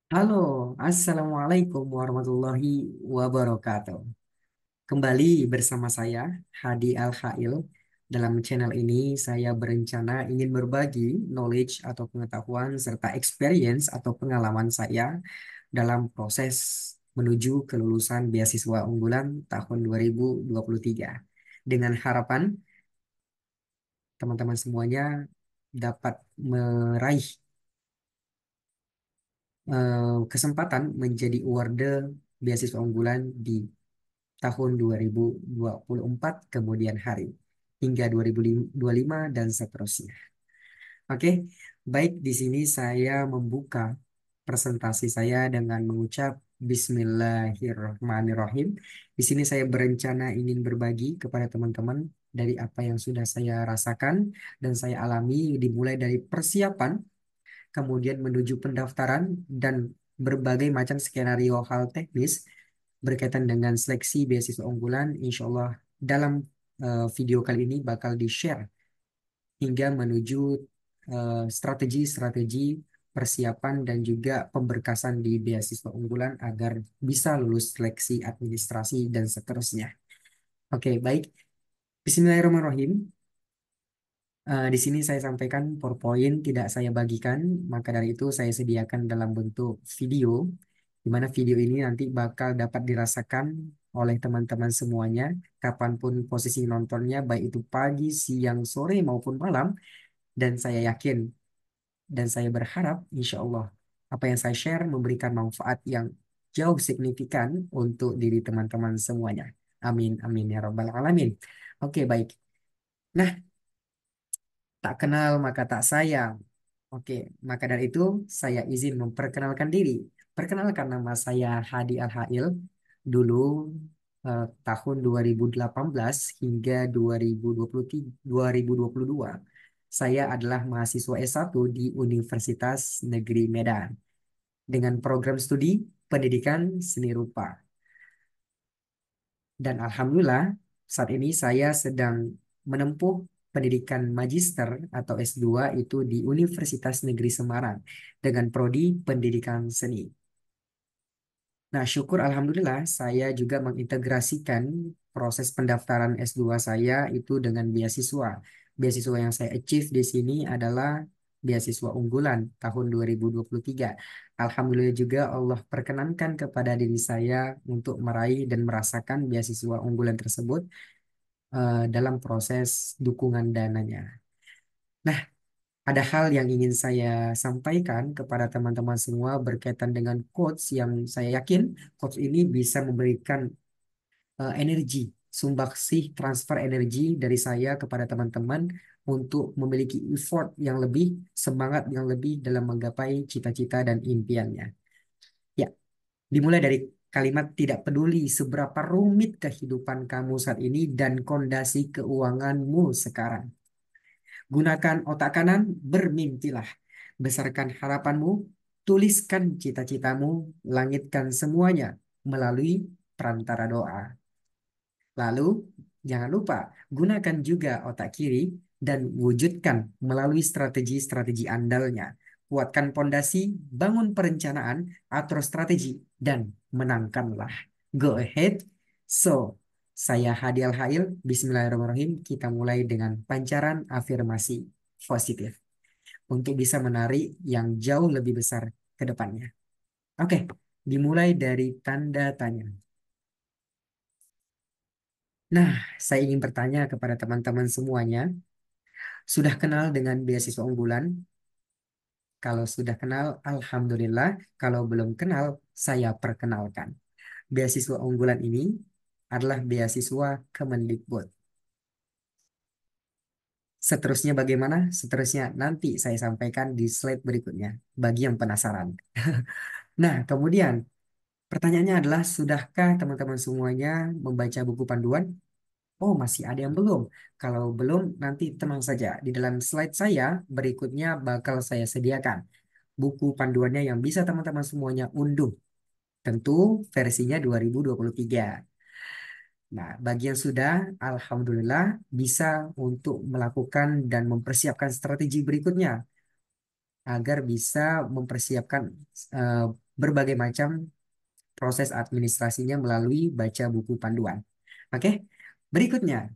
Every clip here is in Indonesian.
Halo, Assalamualaikum warahmatullahi wabarakatuh. Kembali bersama saya, Hadi Al-Khail. Dalam channel ini, saya berencana ingin berbagi knowledge atau pengetahuan serta experience atau pengalaman saya dalam proses menuju kelulusan beasiswa unggulan tahun 2023. Dengan harapan teman-teman semuanya dapat meraih kesempatan menjadi awardee beasiswa unggulan di tahun 2024 kemudian hari hingga 2025 dan seterusnya. Oke, baik di sini saya membuka presentasi saya dengan mengucap Bismillahirrahmanirrahim. Di sini saya berencana ingin berbagi kepada teman-teman dari apa yang sudah saya rasakan dan saya alami dimulai dari persiapan kemudian menuju pendaftaran dan berbagai macam skenario hal teknis berkaitan dengan seleksi beasiswa unggulan. Insya Allah dalam video kali ini bakal di-share hingga menuju strategi-strategi persiapan dan juga pemberkasan di beasiswa unggulan agar bisa lulus seleksi administrasi dan seterusnya. Oke, baik. Bismillahirrahmanirrahim. Di sini saya sampaikan PowerPoint tidak saya bagikan, maka dari itu saya sediakan dalam bentuk video, di mana video ini nanti bakal dapat dirasakan oleh teman-teman semuanya, kapanpun posisi nontonnya, baik itu pagi, siang, sore, maupun malam, dan saya yakin dan saya berharap, insya Allah, apa yang saya share memberikan manfaat yang jauh signifikan untuk diri teman-teman semuanya. Amin, amin, ya Rabbal Alamin. Oke, baik. Nah, tak kenal maka tak sayang. Oke, maka dari itu saya izin memperkenalkan diri. Perkenalkan nama saya Hadi Al-Hail. Dulu tahun 2018 hingga 2023, 2022, saya adalah mahasiswa S1 di Universitas Negeri Medan dengan program studi Pendidikan Seni Rupa. Dan alhamdulillah saat ini saya sedang menempuh pendidikan magister atau S2 itu di Universitas Negeri Semarang dengan prodi Pendidikan Seni. Nah, syukur alhamdulillah saya juga mengintegrasikan proses pendaftaran S2 saya itu dengan beasiswa. Beasiswa yang saya achieve di sini adalah beasiswa unggulan tahun 2023. Alhamdulillah juga Allah perkenankan kepada diri saya untuk meraih dan merasakan beasiswa unggulan tersebut dalam proses dukungan dananya. Nah, ada hal yang ingin saya sampaikan kepada teman-teman semua berkaitan dengan quotes yang saya yakin quotes ini bisa memberikan energi, sumbangsih transfer energi dari saya kepada teman-teman untuk memiliki effort yang lebih, semangat yang lebih dalam menggapai cita-cita dan impiannya. Ya, dimulai dari kalimat tidak peduli seberapa rumit kehidupan kamu saat ini dan kondisi keuanganmu sekarang. Gunakan otak kanan, bermimpilah. Besarkan harapanmu, tuliskan cita-citamu, langitkan semuanya melalui perantara doa. Lalu, jangan lupa gunakan juga otak kiri dan wujudkan melalui strategi-strategi andalnya. Kuatkan pondasi, bangun perencanaan, atur strategi, dan menangkanlah. Go ahead. So, saya Hadi Al-Hail. Bismillahirrahmanirrahim. Kita mulai dengan pancaran afirmasi positif untuk bisa menarik yang jauh lebih besar ke depannya. Oke, dimulai dari tanda tanya. Nah, saya ingin bertanya kepada teman-teman semuanya, sudah kenal dengan beasiswa unggulan? Kalau sudah kenal, alhamdulillah. Kalau belum kenal, saya perkenalkan. Beasiswa unggulan ini adalah beasiswa Kemendikbud. Seterusnya bagaimana? Seterusnya nanti saya sampaikan di slide berikutnya bagi yang penasaran. Nah, kemudian pertanyaannya adalah, sudahkah teman-teman semuanya membaca buku panduan? Oh, masih ada yang belum. Kalau belum, nanti tenang saja. Di dalam slide saya berikutnya bakal saya sediakan buku panduannya yang bisa teman-teman semuanya unduh. Tentu versinya 2023. Nah, bagi yang sudah, alhamdulillah bisa untuk melakukan dan mempersiapkan strategi berikutnya agar bisa mempersiapkan berbagai macam proses administrasinya melalui baca buku panduan. Oke, berikutnya.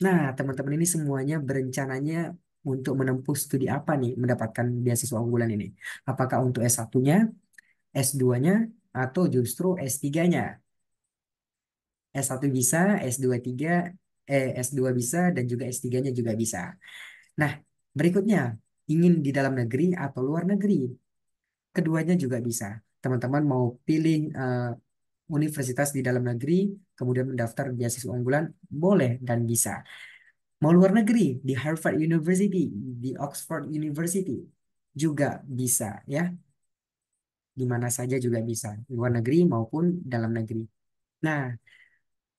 Nah, teman-teman ini semuanya berencananya untuk menempuh studi apa nih, mendapatkan beasiswa unggulan ini? Apakah untuk S1-nya, S2-nya, atau justru S3-nya? S1 bisa, S2 tiga, S2 bisa, dan juga S3-nya juga bisa. Nah, berikutnya, ingin di dalam negeri atau luar negeri? Keduanya juga bisa. Teman-teman mau pilih universitas di dalam negeri, kemudian mendaftar beasiswa unggulan, boleh dan bisa. Mau luar negeri, di Harvard University, di Oxford University, juga bisa ya. Di mana saja juga bisa, luar negeri maupun dalam negeri. Nah,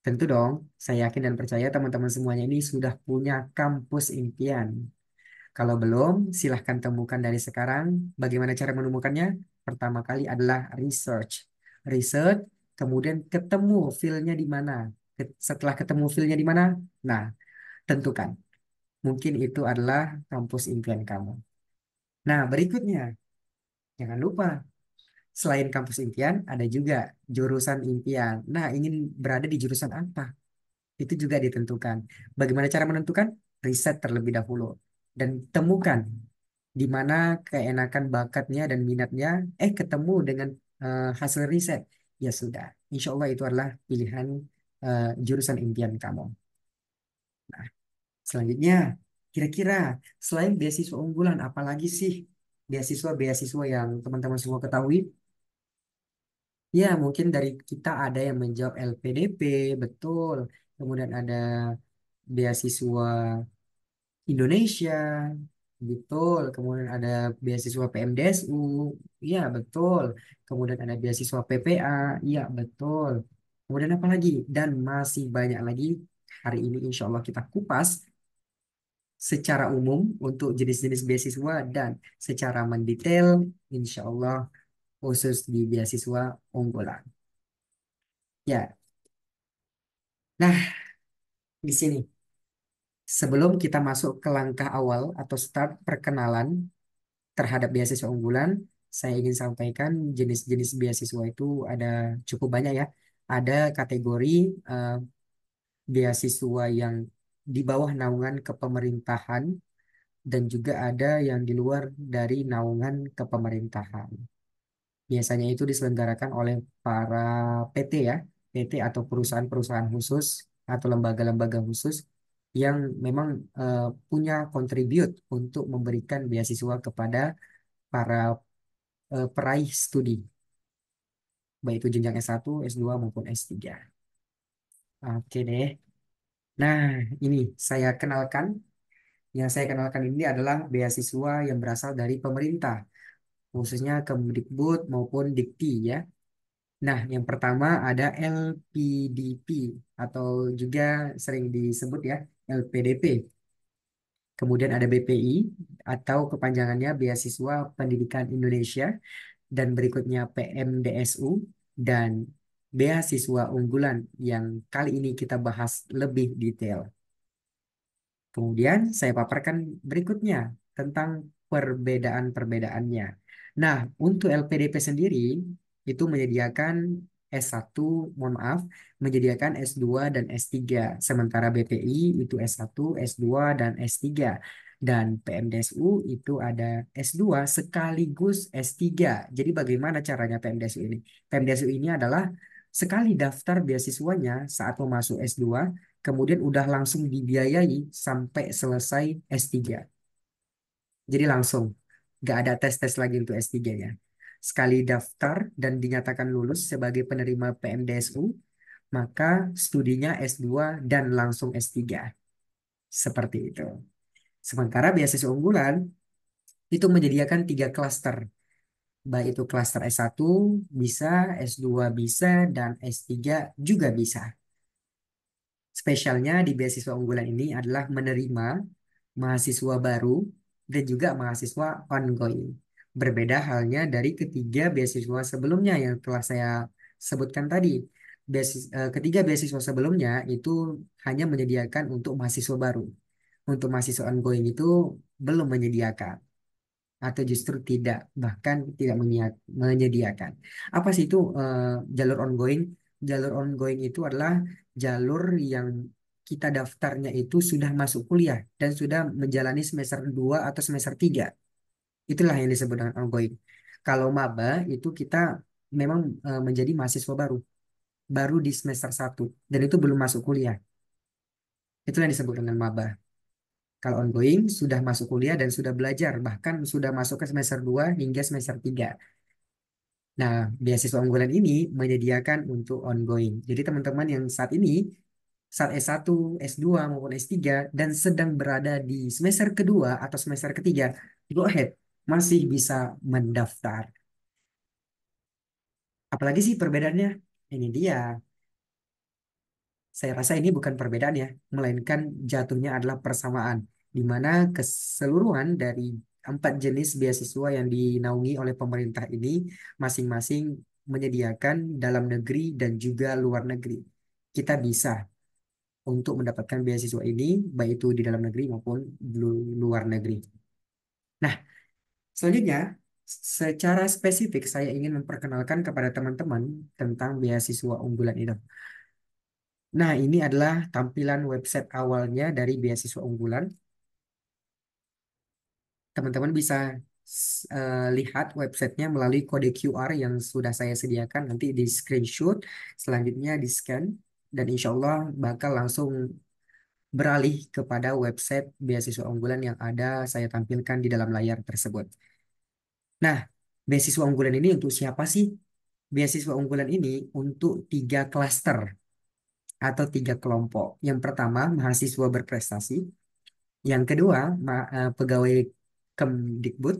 tentu dong, saya yakin dan percaya teman-teman semuanya ini sudah punya kampus impian. Kalau belum, silahkan temukan dari sekarang. Bagaimana cara menemukannya? Pertama kali adalah research. Research, kemudian ketemu feel-nya di mana. Setelah ketemu feel-nya di mana, nah, tentukan. Mungkin itu adalah kampus impian kamu. Nah, berikutnya, jangan lupa, selain kampus impian, ada juga jurusan impian. Nah, ingin berada di jurusan apa? Itu juga ditentukan. Bagaimana cara menentukan? Riset terlebih dahulu. Dan temukan di mana keenakan bakatnya dan minatnya, ketemu dengan hasil riset. Ya sudah, insya Allah itu adalah pilihan jurusan impian kamu. Nah, selanjutnya, kira-kira selain beasiswa unggulan, apalagi sih beasiswa-beasiswa yang teman-teman semua ketahui? Ya, mungkin dari kita ada yang menjawab LPDP, betul. Kemudian ada beasiswa Indonesia, betul. Kemudian ada beasiswa PMDSU, iya betul. Kemudian ada beasiswa PPA, iya betul. Kemudian apa lagi? Dan masih banyak lagi. Hari ini insya Allah kita kupas secara umum untuk jenis-jenis beasiswa dan secara mendetail insya Allah khusus di beasiswa unggulan. Ya, nah di sini sebelum kita masuk ke langkah awal atau start perkenalan terhadap beasiswa unggulan, saya ingin sampaikan jenis-jenis beasiswa itu ada cukup banyak ya. Ada kategori eh, beasiswa yang di bawah naungan kepemerintahan dan juga ada yang di luar dari naungan kepemerintahan. Biasanya itu diselenggarakan oleh para PT ya, PT atau perusahaan-perusahaan khusus atau lembaga-lembaga khusus yang memang punya kontribut untuk memberikan beasiswa kepada para peraih studi, baik itu jenjang S1, S2 maupun S3. Oke deh. Nah, ini saya kenalkan. Yang saya kenalkan ini adalah beasiswa yang berasal dari pemerintah, khususnya Kemdikbud maupun Dikti ya. Nah, yang pertama ada LPDP atau juga sering disebut ya LPDP. Kemudian ada BPI atau kepanjangannya Beasiswa Pendidikan Indonesia. Dan berikutnya PMDSU dan beasiswa unggulan yang kali ini kita bahas lebih detail. Kemudian saya paparkan berikutnya tentang perbedaan-perbedaannya. Nah, untuk LPDP sendiri itu menyediakan S1, mohon maaf, menyediakan S2 dan S3. Sementara BPI itu S1, S2, dan S3. Dan PMDSU itu ada S2 sekaligus S3. Jadi bagaimana caranya PMDSU ini? PMDSU ini adalah sekali daftar beasiswanya saat mau masuk S2, kemudian udah langsung dibiayai sampai selesai S3. Jadi langsung, nggak ada tes-tes lagi untuk S3-nya. Sekali daftar dan dinyatakan lulus sebagai penerima PMDSU, maka studinya S2 dan langsung S3. Seperti itu. Sementara beasiswa unggulan itu menyediakan 3 klaster. Baik itu klaster S1 bisa, S2 bisa, dan S3 juga bisa. Spesialnya di beasiswa unggulan ini adalah menerima mahasiswa baru dan juga mahasiswa ongoing. Berbeda halnya dari ketiga beasiswa sebelumnya yang telah saya sebutkan tadi. Ketiga beasiswa sebelumnya itu hanya menyediakan untuk mahasiswa baru. Untuk mahasiswa ongoing itu belum menyediakan. atau justru tidak, bahkan tidak menyediakan. Apa sih itu jalur ongoing? Jalur ongoing itu adalah jalur yang kita daftarnya itu sudah masuk kuliah dan sudah menjalani semester 2 atau semester 3. Itulah yang disebut dengan ongoing. Kalau maba itu kita memang menjadi mahasiswa baru, baru di semester 1 dan itu belum masuk kuliah. Itulah yang disebut dengan maba. Kalau ongoing sudah masuk kuliah dan sudah belajar, bahkan sudah masuk ke semester 2 hingga semester 3. Nah, beasiswa unggulan ini menyediakan untuk ongoing. Jadi teman-teman yang saat ini, saat S1, S2 maupun S3 dan sedang berada di semester kedua atau semester ketiga, go ahead, masih bisa mendaftar. Apalagi sih perbedaannya? Ini dia. Saya rasa ini bukan perbedaan ya, melainkan jatuhnya adalah persamaan, di mana keseluruhan dari 4 jenis beasiswa yang dinaungi oleh pemerintah ini masing-masing menyediakan dalam negeri dan juga luar negeri. Kita bisa untuk mendapatkan beasiswa ini, baik itu di dalam negeri maupun di luar negeri. Nah, selanjutnya, secara spesifik saya ingin memperkenalkan kepada teman-teman tentang beasiswa unggulan itu. Nah, ini adalah tampilan website awalnya dari beasiswa unggulan. Teman-teman bisa lihat websitenya melalui kode QR yang sudah saya sediakan. Nanti di screenshot, selanjutnya di scan, dan insya Allah bakal langsung beralih kepada website beasiswa unggulan yang ada saya tampilkan di dalam layar tersebut. Nah, beasiswa unggulan ini untuk siapa sih? Beasiswa unggulan ini untuk 3 klaster atau 3 kelompok. Yang pertama, mahasiswa berprestasi. Yang kedua, pegawai Kemdikbud.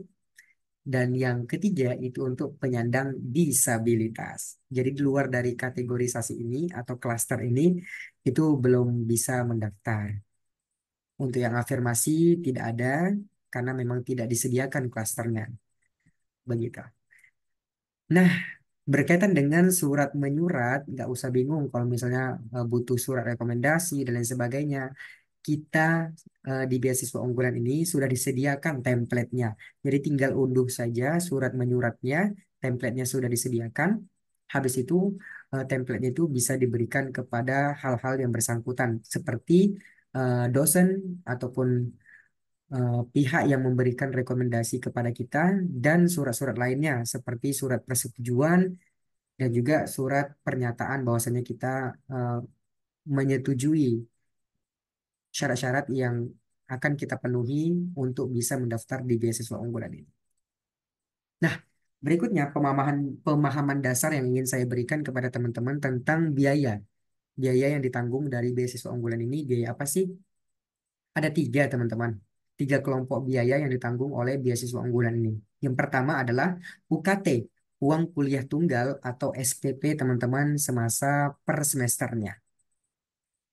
Dan yang ketiga itu untuk penyandang disabilitas. Jadi di luar dari kategorisasi ini atau klaster ini, itu belum bisa mendaftar. Untuk yang afirmasi tidak ada karena memang tidak disediakan klasternya. Begitu. Nah, berkaitan dengan surat menyurat, nggak usah bingung kalau misalnya butuh surat rekomendasi dan lain sebagainya. Kita di beasiswa unggulan ini sudah disediakan template-nya. Jadi tinggal unduh saja surat menyuratnya, template-nya sudah disediakan. Habis itu template-nya itu bisa diberikan kepada hal-hal yang bersangkutan seperti dosen ataupun pihak yang memberikan rekomendasi kepada kita dan surat-surat lainnya seperti surat persetujuan dan juga surat pernyataan bahwasanya kita eh, menyetujui syarat-syarat yang akan kita penuhi untuk bisa mendaftar di beasiswa unggulan ini. Nah, berikutnya pemahaman dasar yang ingin saya berikan kepada teman-teman tentang biaya. Biaya yang ditanggung dari beasiswa unggulan ini, biaya apa sih? Ada 3, teman-teman. 3 kelompok biaya yang ditanggung oleh beasiswa unggulan ini. Yang pertama adalah UKT, uang kuliah tunggal atau SPP teman-teman semasa per semesternya.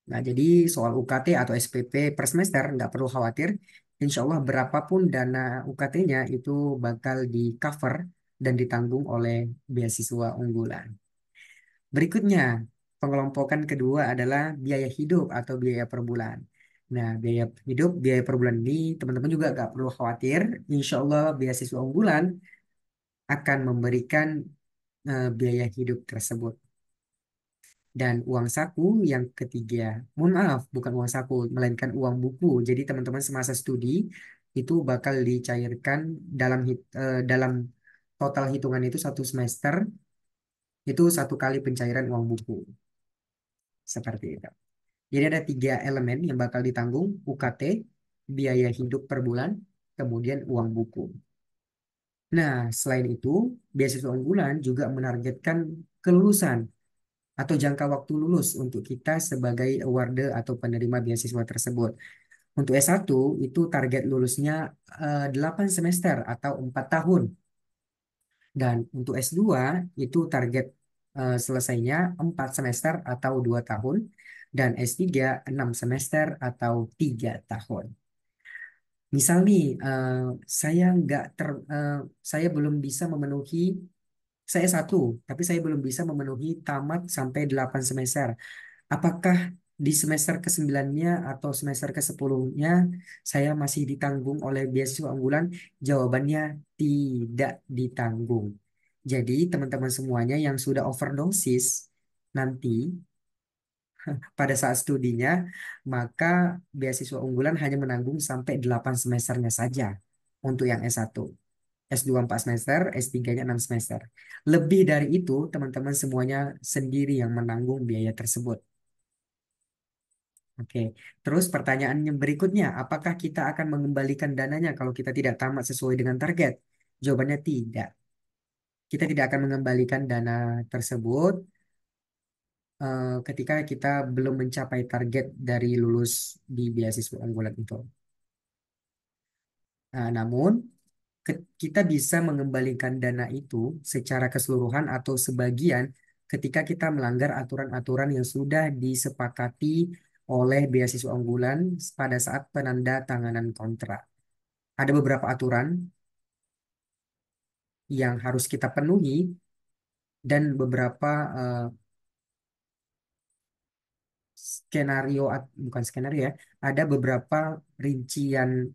Nah, jadi soal UKT atau SPP per semester nggak perlu khawatir. Insya Allah berapapun dana UKT-nya itu bakal di cover dan ditanggung oleh beasiswa unggulan. Berikutnya, pengelompokan kedua adalah biaya hidup atau biaya per bulan. Nah, biaya hidup, biaya per bulan ini teman-teman juga nggak perlu khawatir. Insya Allah beasiswa unggulan akan memberikan biaya hidup tersebut. Dan uang saku yang ketiga, mohon maaf, bukan uang saku, melainkan uang buku. Jadi teman-teman semasa studi itu bakal dicairkan dalam total hitungan itu 1 semester, itu 1 kali pencairan uang buku. Seperti itu. Jadi ada 3 elemen yang bakal ditanggung, UKT, biaya hidup per bulan, kemudian uang buku. Nah, selain itu, beasiswa unggulan juga menargetkan kelulusan atau jangka waktu lulus untuk kita sebagai awardee atau penerima beasiswa tersebut. Untuk S1 itu target lulusnya 8 semester atau 4 tahun. Dan untuk S2 itu target selesainya 4 semester atau 2 tahun. Dan S3 6 semester atau 3 tahun. Misal nih, saya nggak ter, eh, saya belum bisa memenuhi, saya satu, tapi saya belum bisa memenuhi tamat sampai 8 semester. Apakah di semester ke-9-nya atau semester ke-10-nya saya masih ditanggung oleh beasiswa unggulan? Jawabannya tidak ditanggung. Jadi teman-teman semuanya yang sudah overdosis nanti pada saat studinya, maka beasiswa unggulan hanya menanggung sampai 8 semesternya saja untuk yang S1. S2 4 semester, S3-nya 6 semester. Lebih dari itu, teman-teman semuanya sendiri yang menanggung biaya tersebut. Oke, terus pertanyaan yang berikutnya, apakah kita akan mengembalikan dananya kalau kita tidak tamat sesuai dengan target? Jawabannya tidak. Kita tidak akan mengembalikan dana tersebut ketika kita belum mencapai target dari lulus di beasiswa unggulan itu. Nah, namun kita bisa mengembalikan dana itu secara keseluruhan atau sebagian ketika kita melanggar aturan-aturan yang sudah disepakati oleh beasiswa unggulan pada saat penandatanganan kontrak. Ada beberapa aturan yang harus kita penuhi dan beberapa skenario, bukan skenario ya, ada beberapa rincian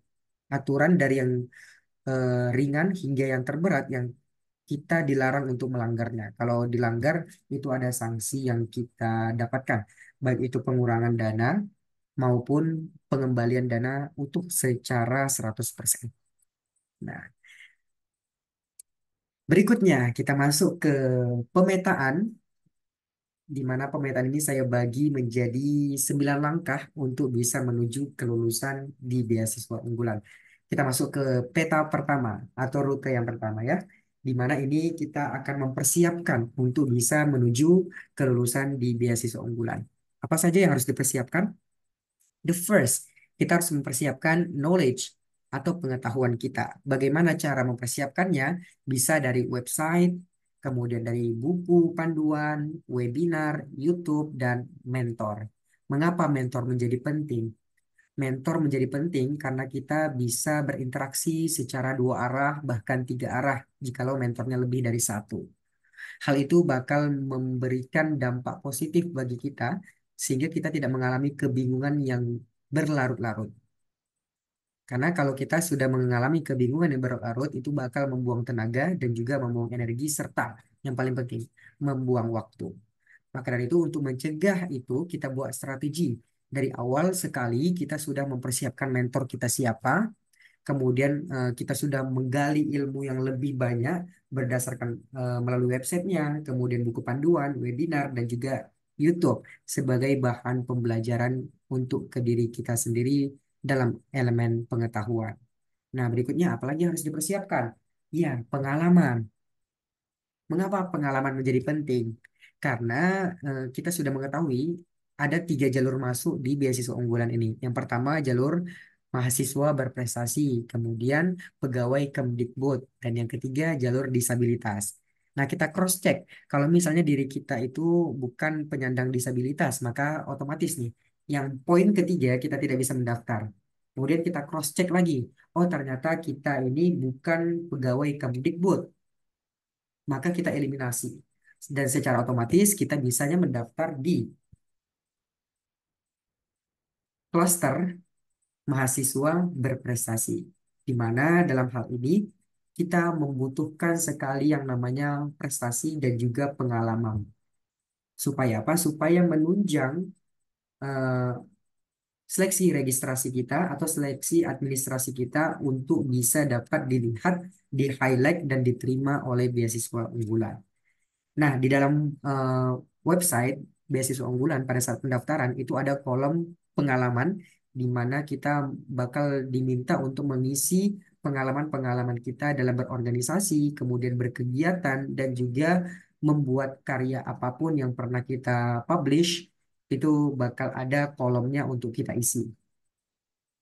aturan dari yang ringan hingga yang terberat yang kita dilarang untuk melanggarnya. Kalau dilanggar, itu ada sanksi yang kita dapatkan, baik itu pengurangan dana maupun pengembalian dana utuh secara 100%. Nah, berikutnya kita masuk ke pemetaan, di mana pemetaan ini saya bagi menjadi 9 langkah untuk bisa menuju kelulusan di beasiswa unggulan. Kita masuk ke peta pertama atau rute yang pertama ya, di mana ini kita akan mempersiapkan untuk bisa menuju kelulusan di beasiswa unggulan. Apa saja yang harus dipersiapkan? The first, kita harus mempersiapkan knowledge atau pengetahuan kita. Bagaimana cara mempersiapkannya? Bisa dari website, kemudian dari buku panduan, webinar, YouTube, dan mentor. Mengapa mentor menjadi penting? Mentor menjadi penting karena kita bisa berinteraksi secara dua arah, bahkan tiga arah, jikalau mentornya lebih dari satu. Hal itu bakal memberikan dampak positif bagi kita, sehingga kita tidak mengalami kebingungan yang berlarut-larut. Karena kalau kita sudah mengalami kebingungan yang berlarut-larut, itu bakal membuang tenaga dan juga membuang energi, serta yang paling penting, membuang waktu. Maka dari itu, untuk mencegah itu, kita buat strategi. Dari awal sekali, kita sudah mempersiapkan mentor kita siapa, kemudian kita sudah menggali ilmu yang lebih banyak berdasarkan melalui websitenya, kemudian buku panduan, webinar, dan juga YouTube sebagai bahan pembelajaran untuk ke diri kita sendiri dalam elemen pengetahuan. Nah, berikutnya apalagi yang harus dipersiapkan? Ya, pengalaman. Mengapa pengalaman menjadi penting? Karena kita sudah mengetahui ada 3 jalur masuk di beasiswa unggulan ini. Yang pertama jalur mahasiswa berprestasi, kemudian pegawai Kemdikbud, dan yang ketiga jalur disabilitas. Nah, kita cross check. Kalau misalnya diri kita itu bukan penyandang disabilitas, maka otomatis nih, yang poin ketiga kita tidak bisa mendaftar. Kemudian kita cross check lagi. Oh, ternyata kita ini bukan pegawai Kemdikbud, maka kita eliminasi. Dan secara otomatis kita bisanya mendaftar di klaster mahasiswa berprestasi. Di mana dalam hal ini kita membutuhkan sekali yang namanya prestasi dan juga pengalaman. Supaya apa? Supaya menunjang eh, seleksi registrasi kita atau seleksi administrasi kita untuk bisa dapat dilihat, di-highlight, dan diterima oleh beasiswa unggulan. Nah, di dalam eh, website beasiswa unggulan pada saat pendaftaran itu ada kolom pengalaman di mana kita bakal diminta untuk mengisi pengalaman-pengalaman kita dalam berorganisasi, kemudian berkegiatan, dan juga membuat karya apapun yang pernah kita publish, itu bakal ada kolomnya untuk kita isi.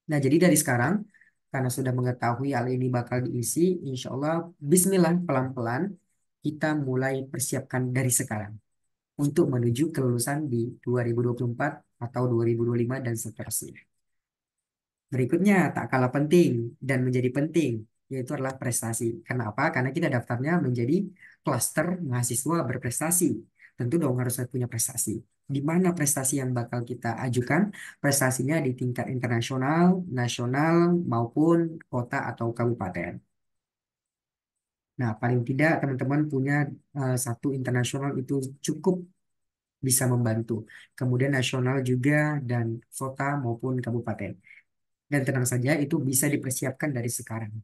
Nah, jadi dari sekarang, karena sudah mengetahui hal ini bakal diisi, insya Allah, bismillah, pelan-pelan, kita mulai persiapkan dari sekarang untuk menuju kelulusan di 2024 atau 2025 dan seterusnya. Berikutnya, tak kalah penting dan menjadi penting, yaitu adalah prestasi. Kenapa? Karena kita daftarnya menjadi klaster mahasiswa berprestasi. tentu dong harus punya prestasi. Di mana prestasi yang bakal kita ajukan? Prestasinya di tingkat internasional, nasional, maupun kota atau kabupaten. Nah, paling tidak teman-teman punya satu internasional itu cukup bisa membantu. Kemudian nasional juga dan kota maupun kabupaten. Dan tenang saja itu bisa dipersiapkan dari sekarang.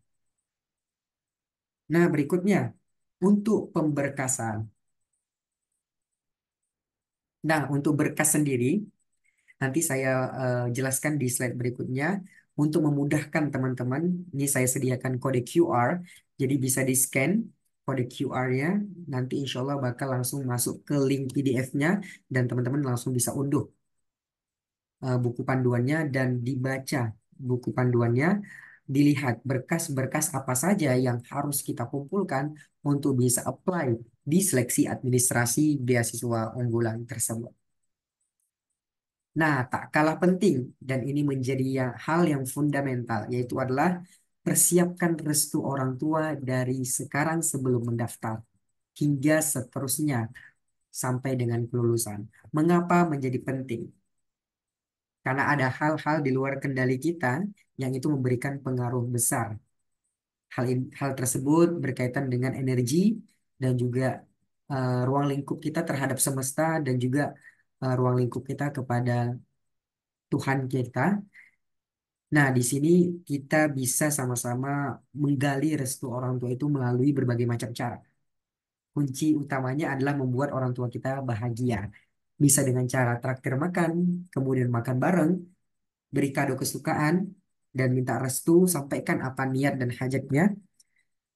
Nah, berikutnya untuk pemberkasan. Nah, untuk berkas sendiri nanti saya jelaskan di slide berikutnya. Untuk memudahkan teman-teman, ini saya sediakan kode QR, jadi bisa di-scan kode QR-nya. Nanti insya Allah bakal langsung masuk ke link PDF-nya dan teman-teman langsung bisa unduh buku panduannya dan dibaca buku panduannya, dilihat berkas-berkas apa saja yang harus kita kumpulkan untuk bisa apply di seleksi administrasi beasiswa unggulan tersebut. Nah, tak kalah penting dan ini menjadi hal yang fundamental, yaitu adalah persiapkan restu orang tua dari sekarang sebelum mendaftar hingga seterusnya sampai dengan kelulusan. Mengapa menjadi penting? Karena ada hal-hal di luar kendali kita yang itu memberikan pengaruh besar. Hal tersebut berkaitan dengan energi dan juga ruang lingkup kita terhadap semesta dan juga ruang lingkup kita kepada Tuhan kita. Nah, di sini kita bisa sama-sama menggali restu orang tua itu melalui berbagai macam cara. Kunci utamanya adalah membuat orang tua kita bahagia. Bisa dengan cara traktir makan, kemudian makan bareng, beri kado kesukaan, dan minta restu, sampaikan apa niat dan hajatnya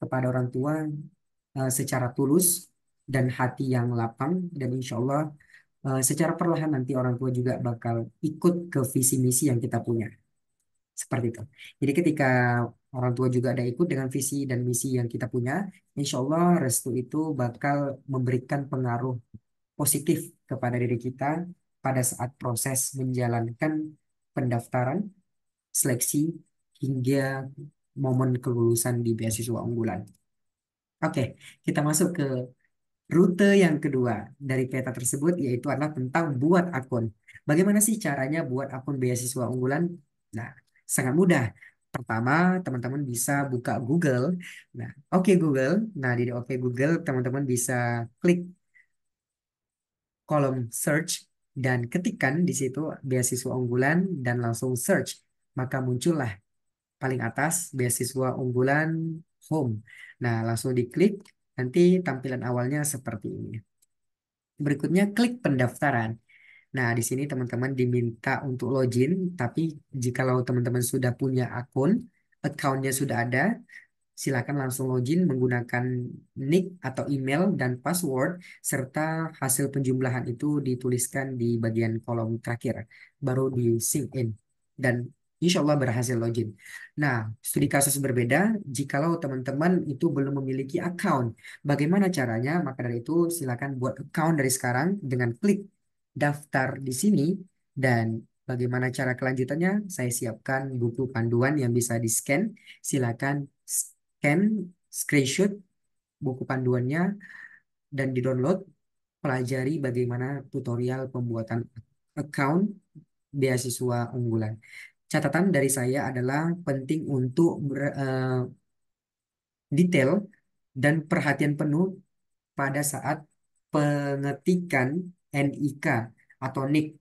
kepada orang tua secara tulus dan hati yang lapang. Dan insya Allah secara perlahan nanti orang tua juga bakal ikut ke visi misi yang kita punya. Seperti itu. Jadi ketika orang tua juga ada ikut dengan visi dan misi yang kita punya, insya Allah restu itu bakal memberikan pengaruh positif kepada diri kita pada saat proses menjalankan pendaftaran, seleksi, hingga momen kelulusan di beasiswa unggulan. Oke, kita masuk ke rute yang kedua dari peta tersebut, yaitu adalah tentang buat akun. Bagaimana sih caranya buat akun beasiswa unggulan? Nah, sangat mudah. Pertama, teman-teman bisa buka Google. Nah, oke Google. Nah, di oke Google, teman-teman bisa klik kolom search dan ketikkan di situ beasiswa unggulan dan langsung search. Maka muncullah paling atas beasiswa unggulan home. Nah, langsung diklik. Nanti tampilan awalnya seperti ini. Berikutnya klik pendaftaran. Nah, di sini teman-teman diminta untuk login, tapi jikalau teman-teman sudah punya akun, accountnya sudah ada, silakan langsung login menggunakan nick atau email dan password, serta hasil penjumlahan itu dituliskan di bagian kolom terakhir, baru di sync in. Dan insya Allah berhasil login. Nah, studi kasus berbeda jikalau teman-teman itu belum memiliki account. Bagaimana caranya? Maka dari itu silakan buat account dari sekarang dengan klik daftar di sini dan bagaimana cara kelanjutannya? Saya siapkan buku panduan yang bisa di-scan. Silakan scan, screenshot buku panduannya dan di-download. Pelajari bagaimana tutorial pembuatan account beasiswa unggulan. Catatan dari saya adalah penting untuk detail dan perhatian penuh pada saat pengetikan NIK atau NIK,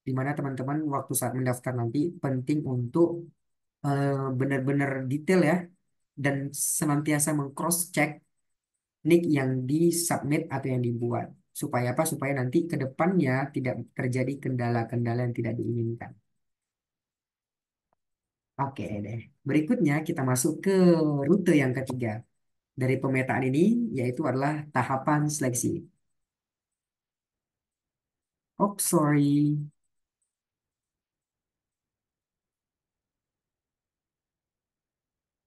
di mana teman-teman waktu saat mendaftar nanti penting untuk benar-benar detail ya dan senantiasa meng-cross check nick yang di-submit atau yang dibuat. Supaya apa? Supaya nanti ke depannya tidak terjadi kendala-kendala yang tidak diinginkan. Oke deh. Berikutnya kita masuk ke rute yang ketiga dari pemetaan ini, yaitu adalah tahapan seleksi. Oh, sorry.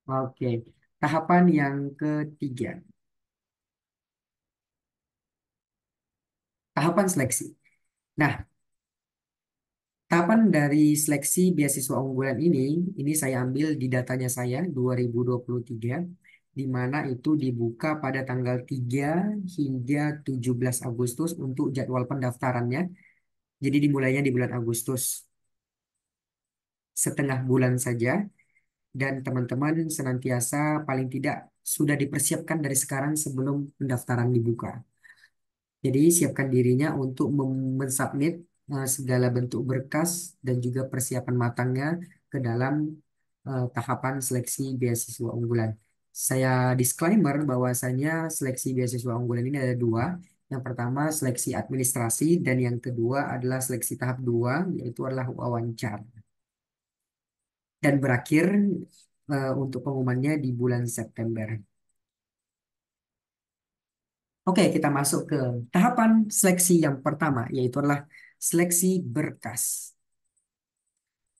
Oke. Tahapan yang ketiga. Tahapan seleksi. Nah, tahapan dari seleksi beasiswa unggulan ini saya ambil di datanya saya 2023. di mana itu dibuka pada tanggal 3 hingga 17 Agustus untuk jadwal pendaftarannya. Jadi dimulainya di bulan Agustus, setengah bulan saja, dan teman-teman senantiasa paling tidak sudah dipersiapkan dari sekarang sebelum pendaftaran dibuka. Jadi siapkan dirinya untuk mensubmit segala bentuk berkas dan juga persiapan matangnya ke dalam tahapan seleksi beasiswa unggulan. Saya disclaimer bahwasanya seleksi beasiswa unggulan ini ada dua. Yang pertama seleksi administrasi dan yang kedua adalah seleksi tahap dua, yaitu adalah wawancara. Dan berakhir untuk pengumumannya di bulan September. Oke, kita masuk ke tahapan seleksi yang pertama, yaitu adalah seleksi berkas.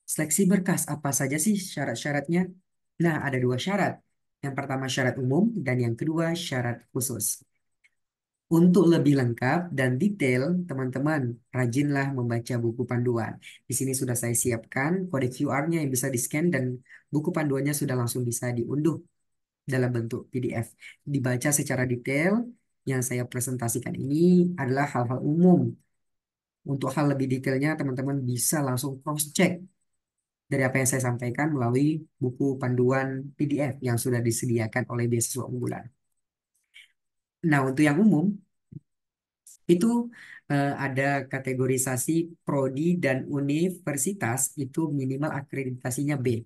Seleksi berkas apa saja sih syarat-syaratnya? Nah, ada dua syarat. Yang pertama syarat umum dan yang kedua syarat khusus. Untuk lebih lengkap dan detail, teman-teman rajinlah membaca buku panduan. Di sini sudah saya siapkan kode QR-nya yang bisa di-scan dan buku panduannya sudah langsung bisa diunduh dalam bentuk PDF. Dibaca secara detail, yang saya presentasikan ini adalah hal-hal umum. Untuk hal lebih detailnya, teman-teman bisa langsung cross-check dari apa yang saya sampaikan melalui buku panduan PDF yang sudah disediakan oleh beasiswa unggulan. Nah, untuk yang umum, itu ada kategorisasi prodi dan universitas itu minimal akreditasinya B.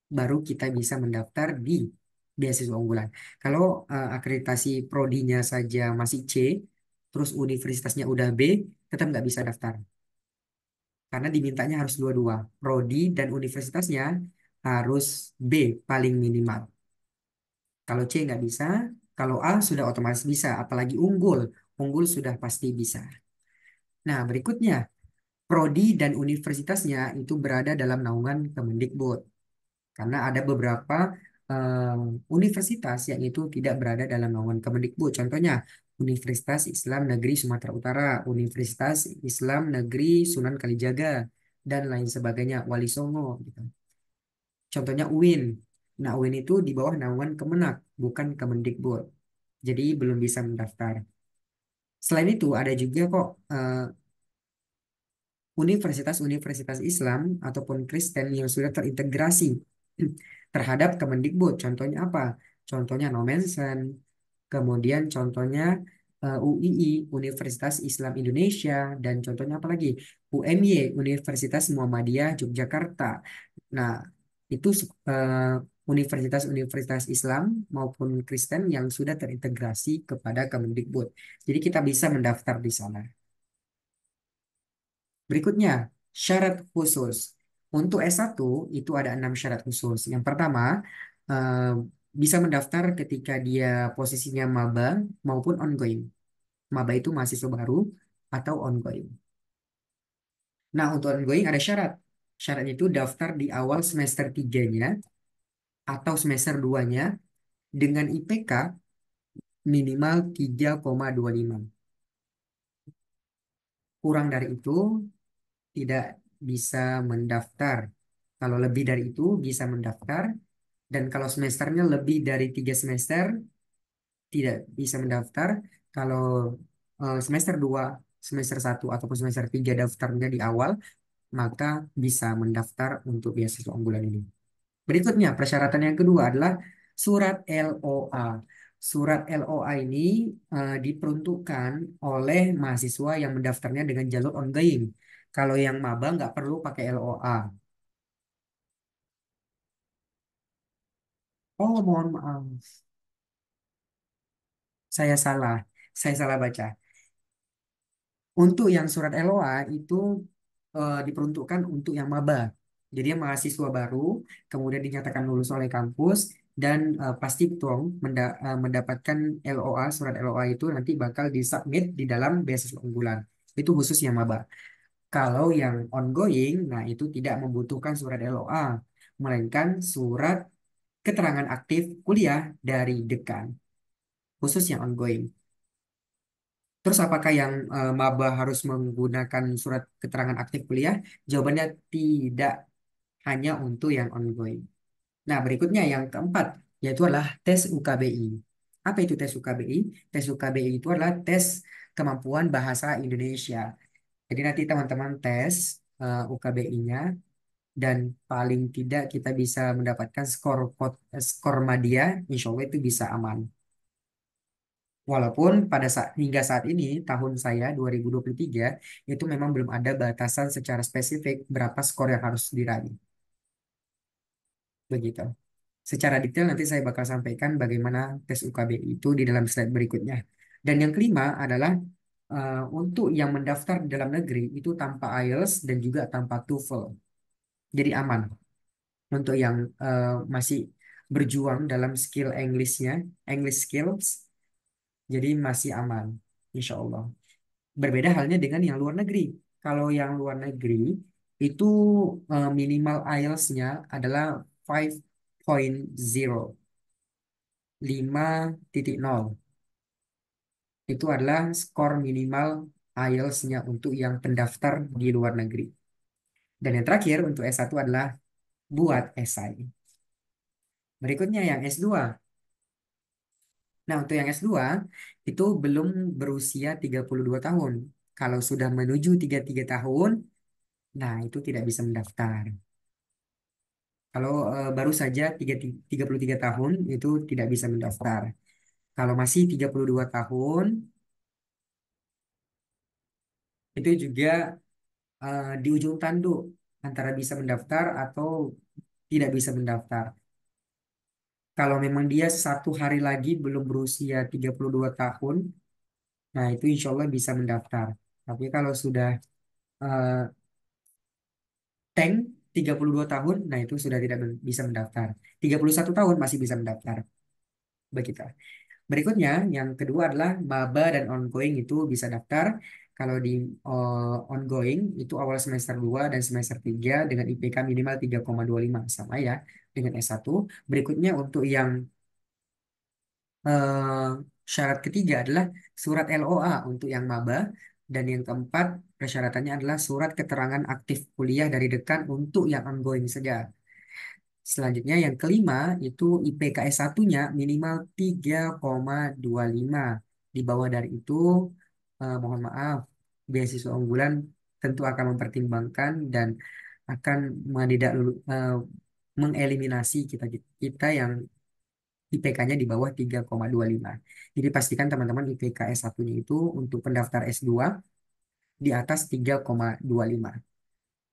Baru kita bisa mendaftar di beasiswa unggulan. Kalau akreditasi prodinya saja masih C, terus universitasnya udah B, tetap nggak bisa daftar. Karena dimintanya harus dua-dua. Prodi dan universitasnya harus B paling minimal. Kalau C nggak bisa, kalau A sudah otomatis bisa, apalagi unggul. Unggul sudah pasti bisa. Nah, berikutnya, prodi dan universitasnya itu berada dalam naungan Kemendikbud. Karena ada beberapa universitas yang itu tidak berada dalam naungan Kemendikbud. Contohnya, Universitas Islam Negeri Sumatera Utara, Universitas Islam Negeri Sunan Kalijaga, dan lain sebagainya, Wali Songo, gitu. Contohnya UIN. Nah, UIN itu di bawah naungan Kemenak, bukan Kemendikbud. Jadi belum bisa mendaftar. Selain itu, ada juga kok universitas-universitas Islam ataupun Kristen yang sudah terintegrasi terhadap Kemendikbud. Contohnya apa? Contohnya Nomensen, kemudian contohnya UII, Universitas Islam Indonesia, dan contohnya apa lagi? UMY, Universitas Muhammadiyah Yogyakarta. Nah, itu universitas-universitas Islam maupun Kristen yang sudah terintegrasi kepada Kemendikbud. Jadi kita bisa mendaftar di sana. Berikutnya, syarat khusus. Untuk S1 itu ada 6 syarat khusus. Yang pertama, eh, bisa mendaftar ketika dia posisinya maba maupun ongoing. Maba itu mahasiswa baru atau ongoing. Nah, untuk ongoing ada syarat. Syaratnya itu daftar di awal semester 3-nya atau semester 2-nya dengan IPK minimal 3,25. Kurang dari itu tidak bisa mendaftar. Kalau lebih dari itu bisa mendaftar. Dan kalau semesternya lebih dari 3 semester, tidak bisa mendaftar. Kalau semester 2, semester 1, ataupun semester 3 daftarnya di awal, maka bisa mendaftar untuk beasiswa unggulan ini. Berikutnya, persyaratan yang kedua adalah surat LOA. Surat LOA ini diperuntukkan oleh mahasiswa yang mendaftarnya dengan jalur ongoing. Kalau yang maba nggak perlu pakai LOA. Oh, mohon maaf. Saya salah. Saya salah baca. Untuk yang surat LOA itu diperuntukkan untuk yang maba. Jadi yang mahasiswa baru, kemudian dinyatakan lulus oleh kampus, dan pasti betul mendapatkan LOA, surat LOA itu nanti bakal disubmit di dalam beasiswa unggulan. Itu khusus yang maba. Kalau yang ongoing, nah itu tidak membutuhkan surat LOA, melainkan surat keterangan aktif kuliah dari dekan, khusus yang ongoing. Terus apakah yang maba harus menggunakan surat keterangan aktif kuliah? Jawabannya tidak, hanya untuk yang ongoing. Nah, berikutnya yang keempat. yaitu adalah tes UKBI. Apa itu tes UKBI? Tes UKBI itu adalah tes kemampuan bahasa Indonesia. Jadi nanti teman-teman tes UKBI-nya dan paling tidak kita bisa mendapatkan skor Madya, insya Allah itu bisa aman. Walaupun pada saat hingga saat ini tahun saya 2023 itu memang belum ada batasan secara spesifik berapa skor yang harus diraih. Begitu. Secara detail nanti saya bakal sampaikan bagaimana tes UKBI itu di dalam slide berikutnya. Dan yang kelima adalah untuk yang mendaftar di dalam negeri itu tanpa IELTS dan juga tanpa TOEFL. Jadi aman untuk yang masih berjuang dalam skill Englishnya, English skills, jadi masih aman, insya Allah. Berbeda halnya dengan yang luar negeri. Kalau yang luar negeri itu minimal IELTS-nya adalah 5.0, 5.0. Itu adalah skor minimal IELTS-nya untuk yang pendaftar di luar negeri. Dan yang terakhir untuk S1 adalah buat esai. Berikutnya yang S2. Nah, untuk yang S2 itu belum berusia 32 tahun. Kalau sudah menuju 33 tahun, nah itu tidak bisa mendaftar. Kalau baru saja 33 tahun itu tidak bisa mendaftar. Kalau masih 32 tahun itu juga di ujung tanduk antara bisa mendaftar atau tidak bisa mendaftar. Kalau memang dia satu hari lagi belum berusia 32 tahun, nah itu insya Allah bisa mendaftar. Tapi kalau sudah eh, tank 32 tahun, nah itu sudah tidak bisa mendaftar. 31 tahun masih bisa mendaftar. Begitu. Berikutnya, yang kedua adalah maba dan ongoing itu bisa daftar. Kalau di ongoing itu awal semester 2 dan semester 3 dengan IPK minimal 3,25 sama ya dengan S1. Berikutnya untuk yang eh, syarat ketiga adalah surat LOA untuk yang maba dan yang keempat persyaratannya adalah surat keterangan aktif kuliah dari dekan untuk yang ongoing saja. Selanjutnya yang kelima itu IPK S1-nya minimal 3,25. Di bawah dari itu mohon maaf beasiswa unggulan tentu akan mempertimbangkan dan akan mengeliminasi kita kita yang IPK-nya di bawah 3,25. Jadi pastikan teman-teman IPK S1-nya itu untuk pendaftar S2 di atas 3,25.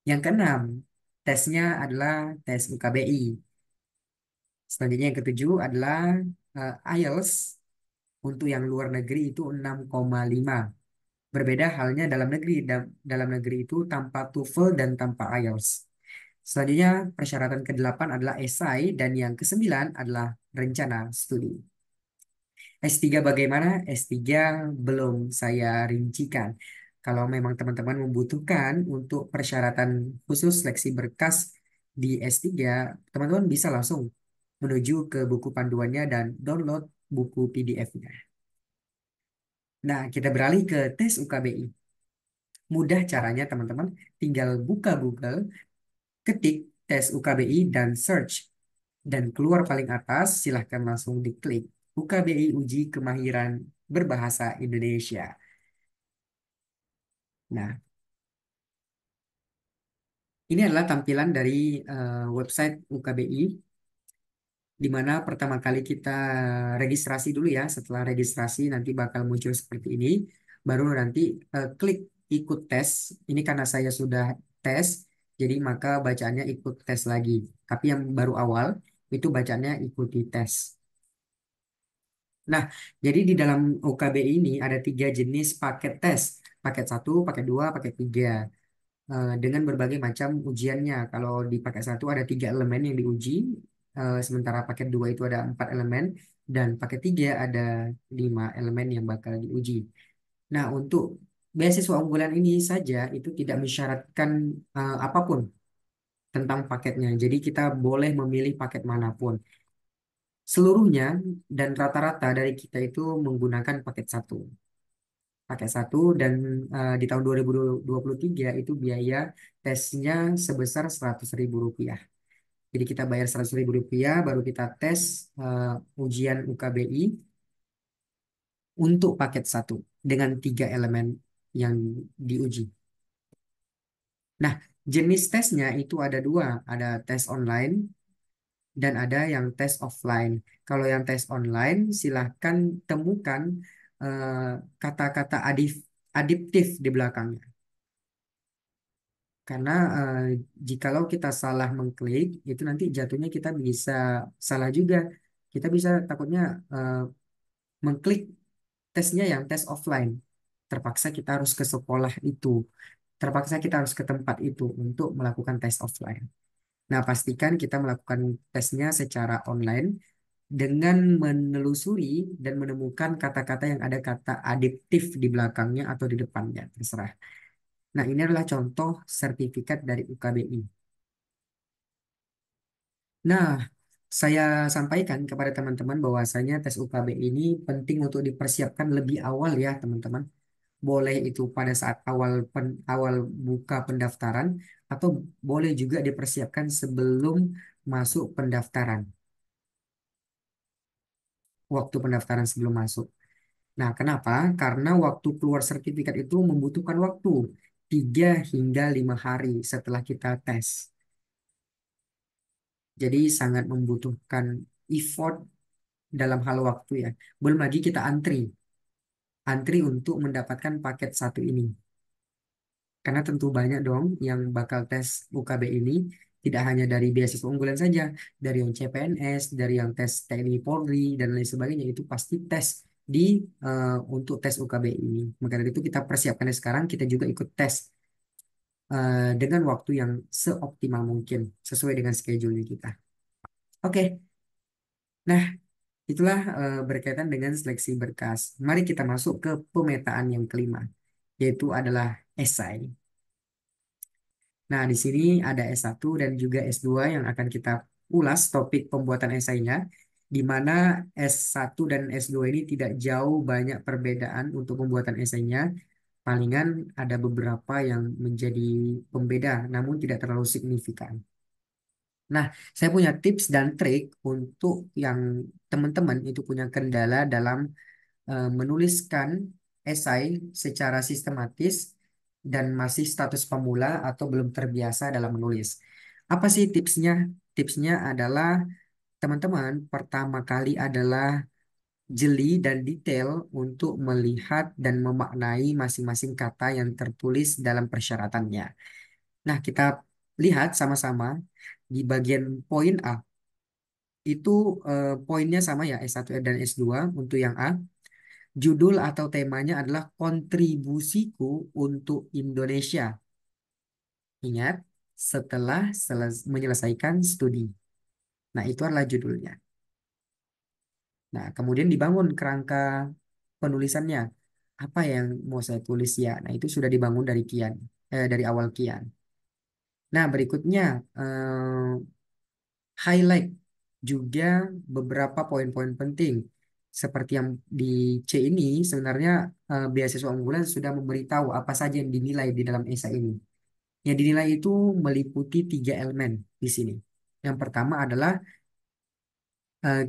Yang keenam, tesnya adalah tes UKBI. Selanjutnya yang ketujuh adalah IELTS untuk yang luar negeri itu 6,5. Berbeda halnya dalam negeri. Dalam negeri itu tanpa TOEFL dan tanpa IELTS. Selanjutnya persyaratan ke-8 adalah esai dan yang ke-9 adalah rencana studi. S3 bagaimana? S3 belum saya rincikan. Kalau memang teman-teman membutuhkan untuk persyaratan khusus seleksi berkas di S3, teman-teman bisa langsung menuju ke buku panduannya dan download buku PDF-nya. Nah, kita beralih ke tes UKBI. Mudah caranya teman-teman, tinggal buka Google, ketik tes UKBI dan search. Dan keluar paling atas, silahkan langsung diklik. UKBI Uji Kemahiran Berbahasa Indonesia. Nah, ini adalah tampilan dari website UKBI, di mana pertama kali kita registrasi dulu ya. Setelah registrasi nanti bakal muncul seperti ini. Baru nanti klik ikut tes. Ini karena saya sudah tes, jadi maka bacaannya ikut tes lagi. Tapi yang baru awal itu bacanya ikuti tes. Nah, jadi di dalam UKBI ini ada tiga jenis paket tes. Paket satu, paket dua, paket tiga. Dengan berbagai macam ujiannya. Kalau di paket satu ada tiga elemen yang diuji, sementara paket dua itu ada empat elemen, dan paket tiga ada lima elemen yang bakal diuji. Nah, untuk beasiswa unggulan ini saja itu tidak mensyaratkan apapun tentang paketnya. Jadi kita boleh memilih paket manapun. Seluruhnya dan rata-rata dari kita itu menggunakan paket satu. Paket satu dan di tahun 2023 itu biaya tesnya sebesar 100.000 rupiah. Jadi kita bayar Rp100.000 baru kita tes ujian UKBI untuk paket satu dengan 3 elemen yang diuji. Nah, jenis tesnya itu ada dua, ada tes online dan ada yang tes offline. Kalau yang tes online, silahkan temukan eh, kata-kata adiptif di belakangnya. Karena jikalau kita salah mengklik, itu nanti jatuhnya kita bisa salah juga. Kita bisa takutnya eh, mengklik tesnya yang tes offline. Terpaksa kita harus ke sekolah itu. Terpaksa kita harus ke tempat itu untuk melakukan tes offline. Nah, pastikan kita melakukan tesnya secara online dengan menelusuri dan menemukan kata-kata yang ada kata adiktif di belakangnya atau di depannya, terserah. Nah, ini adalah contoh sertifikat dari UKBI. Nah, saya sampaikan kepada teman-teman bahwasanya tes UKBI ini penting untuk dipersiapkan lebih awal ya, teman-teman. Boleh itu pada saat awal buka pendaftaran atau boleh juga dipersiapkan sebelum masuk pendaftaran, waktu pendaftaran sebelum masuk. Nah, kenapa? Karena waktu keluar sertifikat itu membutuhkan waktu 3 hingga 5 hari setelah kita tes. Jadi sangat membutuhkan effort dalam hal waktu ya. Belum lagi kita antri untuk mendapatkan paket satu ini. Karena tentu banyak dong yang bakal tes UKB ini, tidak hanya dari beasiswa unggulan saja, dari yang CPNS, dari yang tes TNI Polri, dan lain sebagainya, itu pasti tes di untuk tes UKB ini. Maka dari itu kita persiapkan sekarang, kita juga ikut tes dengan waktu yang seoptimal mungkin, sesuai dengan schedule kita. Oke, nah itulah berkaitan dengan seleksi berkas. Mari kita masuk ke pemetaan yang kelima, yaitu adalah esai. Nah, di sini ada S1 dan juga S2 yang akan kita ulas topik pembuatan esainya, di mana S1 dan S2 ini tidak jauh banyak perbedaan untuk pembuatan esainya. Palingan ada beberapa yang menjadi pembeda, namun tidak terlalu signifikan. Nah, saya punya tips dan trik untuk yang teman-teman itu punya kendala dalam menuliskan esai secara sistematis dan masih status pemula atau belum terbiasa dalam menulis. Apa sih tipsnya? Tipsnya adalah teman-teman pertama kali adalah jeli dan detail untuk melihat dan memaknai masing-masing kata yang tertulis dalam persyaratannya. Nah, kita lihat sama-sama di bagian poin A. Itu poinnya sama ya S1 dan S2 untuk yang A. Judul atau temanya adalah kontribusiku untuk Indonesia. Ingat, setelah menyelesaikan studi. Nah, itu adalah judulnya. Nah, kemudian dibangun kerangka penulisannya. Apa yang mau saya tulis ya? Nah, itu sudah dibangun dari Kian, dari awal Kian. Nah, berikutnya highlight juga beberapa poin-poin penting. Seperti yang di C ini, sebenarnya beasiswa unggulan sudah memberitahu apa saja yang dinilai di dalam esai ini. Yang dinilai itu meliputi 3 elemen di sini. Yang pertama adalah eh,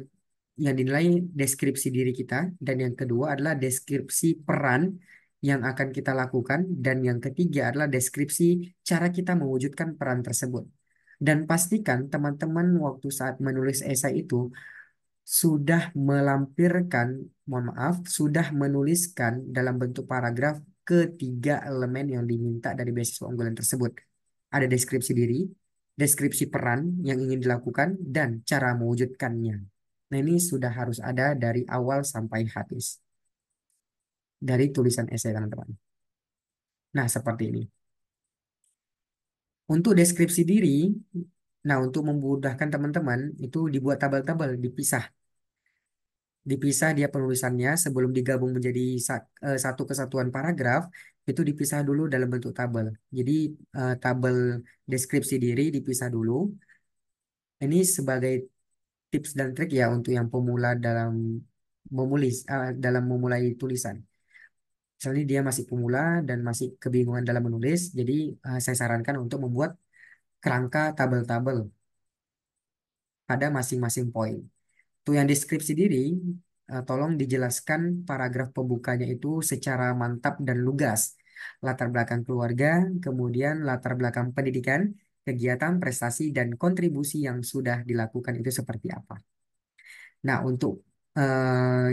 yang dinilai deskripsi diri kita, dan yang kedua adalah deskripsi peran yang akan kita lakukan, dan yang ketiga adalah deskripsi cara kita mewujudkan peran tersebut. Dan pastikan teman-teman waktu saat menulis esai itu sudah melampirkan, mohon maaf, sudah menuliskan dalam bentuk paragraf ketiga elemen yang diminta dari beasiswa unggulan tersebut. Ada deskripsi diri, deskripsi peran yang ingin dilakukan, dan cara mewujudkannya. Nah, ini sudah harus ada dari awal sampai habis dari tulisan esai teman-teman. Nah, seperti ini. Untuk deskripsi diri, nah untuk memudahkan teman-teman, itu dibuat tabel-tabel, dipisah dia penulisannya sebelum digabung menjadi satu kesatuan paragraf, itu dipisah dulu dalam bentuk tabel. Jadi tabel deskripsi diri dipisah dulu. Ini sebagai tips dan trik ya untuk yang pemula dalam memulai tulisan. Misalnya dia masih pemula dan masih kebingungan dalam menulis, jadi saya sarankan untuk membuat kerangka tabel-tabel. pada masing-masing poin. Tuh yang deskripsi diri, tolong dijelaskan paragraf pembukanya itu secara mantap dan lugas. Latar belakang keluarga, kemudian latar belakang pendidikan, kegiatan, prestasi, dan kontribusi yang sudah dilakukan itu seperti apa. Nah, untuk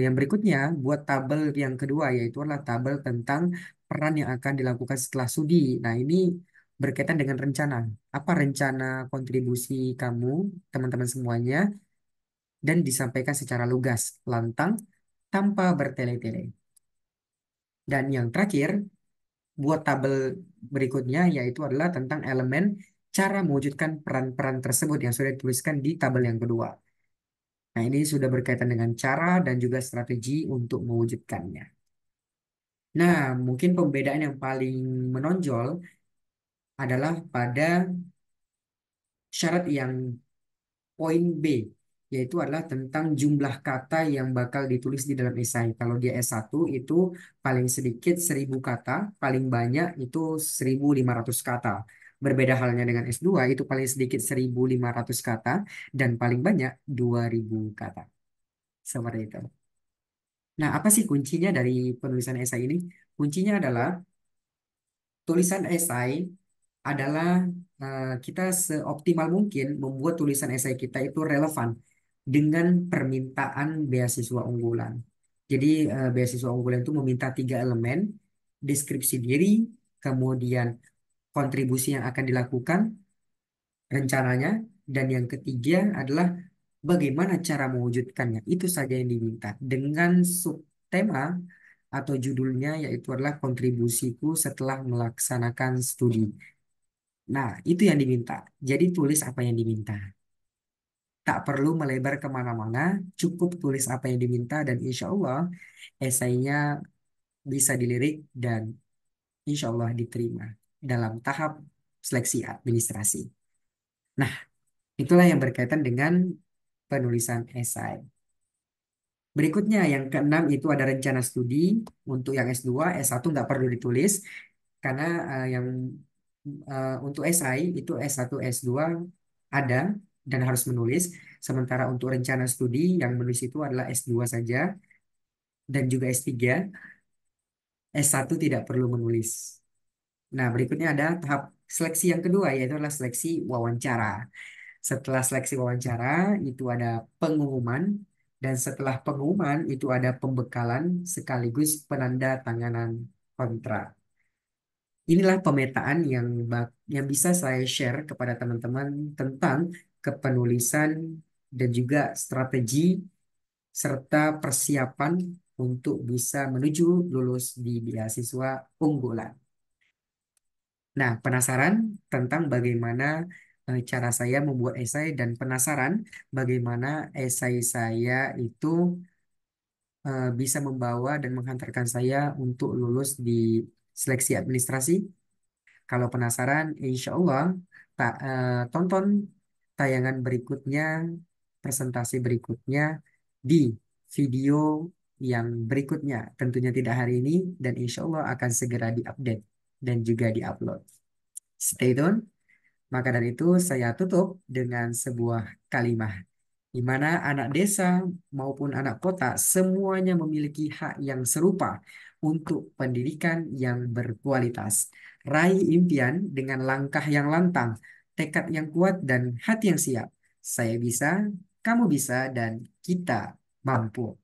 yang berikutnya, buat tabel yang kedua, yaitu adalah tabel tentang peran yang akan dilakukan setelah studi. Nah, ini berkaitan dengan rencana. Apa rencana kontribusi kamu, teman-teman semuanya, dan disampaikan secara lugas, lantang, tanpa bertele-tele. Dan yang terakhir, buat tabel berikutnya, yaitu adalah tentang elemen cara mewujudkan peran-peran tersebut yang sudah dituliskan di tabel yang kedua. Nah, ini sudah berkaitan dengan cara dan juga strategi untuk mewujudkannya. Nah, mungkin pembedaan yang paling menonjol adalah pada syarat yang poin B, yaitu adalah tentang jumlah kata yang bakal ditulis di dalam esai. Kalau dia S1 itu paling sedikit 1.000 kata, paling banyak itu 1.500 kata. Berbeda halnya dengan S2 itu paling sedikit 1.500 kata dan paling banyak 2.000 kata. Seperti itu. Nah, apa sih kuncinya dari penulisan esai ini? Kuncinya adalah tulisan esai adalah kita seoptimal mungkin membuat tulisan esai kita itu relevan dengan permintaan beasiswa unggulan. Jadi beasiswa unggulan itu meminta 3 elemen: deskripsi diri, kemudian kontribusi yang akan dilakukan, rencananya, dan yang ketiga adalah bagaimana cara mewujudkannya. Itu saja yang diminta. Dengan subtema atau judulnya yaitu adalah kontribusiku setelah melaksanakan studi. Nah, itu yang diminta. Jadi tulis apa yang diminta. Tak perlu melebar kemana-mana, cukup tulis apa yang diminta dan insya Allah esainya bisa dilirik dan insya Allah diterima dalam tahap seleksi administrasi. Nah, itulah yang berkaitan dengan penulisan esai. Berikutnya yang keenam itu ada rencana studi. Untuk yang S2, S1 nggak perlu ditulis karena yang untuk SI itu S1, S2 ada dan harus menulis. Sementara untuk rencana studi yang menulis itu adalah S2 saja dan juga S3. S1 tidak perlu menulis. Nah, berikutnya ada tahap seleksi yang kedua yaitu adalah seleksi wawancara. Setelah seleksi wawancara itu ada pengumuman dan setelah pengumuman itu ada pembekalan sekaligus penanda tanganan kontrak. Inilah pemetaan yang bisa saya share kepada teman-teman tentang kepenulisan dan juga strategi serta persiapan untuk bisa menuju lulus di beasiswa unggulan. Nah, penasaran tentang bagaimana cara saya membuat esai dan penasaran bagaimana esai saya itu bisa membawa dan menghantarkan saya untuk lulus di seleksi administrasi? Kalau penasaran, insya Allah tonton tayangan berikutnya, presentasi berikutnya di video yang berikutnya. Tentunya tidak hari ini dan insya Allah akan segera diupdate dan juga diupload. Stay tune. Maka dari itu saya tutup dengan sebuah kalimat di mana anak desa maupun anak kota semuanya memiliki hak yang serupa untuk pendidikan yang berkualitas. Raih impian dengan langkah yang lantang, tekad yang kuat dan hati yang siap. Saya bisa, kamu bisa, dan kita mampu.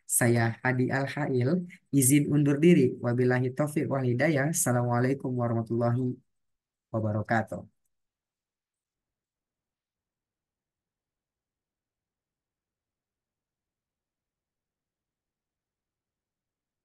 Saya Hadi Al-Hail, izin undur diri. Wabillahi taufiq wal hidayah. Assalamualaikum warahmatullahi wabarakatuh.